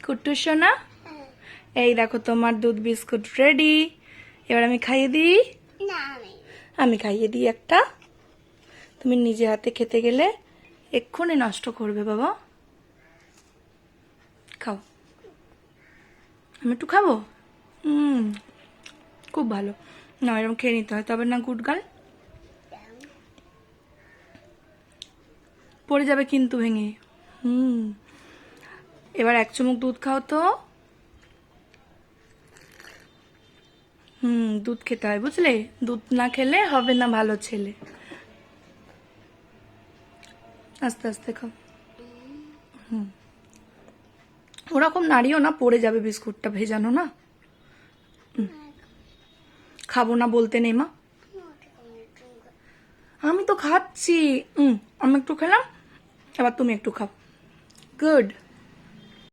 কুট্টু সোনা, এই দেখো তোমার দুধ বিস্কুট রেডি। এবার আমি খাইয়ে দিই। আমি খাইয়ে দিই একটা। তুমি নিজে হাতে খেতে গেলে এক্ষুনি নষ্ট করবে বাবা। খাও। আমি একটু খাবো। খুব ভালো। না, এরকম খেয়ে নিতে হয়, তবে না গুড গার্ল। পড়ে যাবে কিন্তু ভেঙে। এবার এক চুমুক দুধ খাও তো। দুধ খেতে হয়, বুঝলে? দুধ না খেলে হবে না ভালো ছেলে। আস্তে আস্তে খাও। ওরকম নাড়িও না, পড়ে যাবে বিস্কুটটা ভেজানো না। খাবো না বলতে নেই মা। আমি তো খাচ্ছি। আমি একটু খেলাম, এবার তুমি একটু খাও। গুড।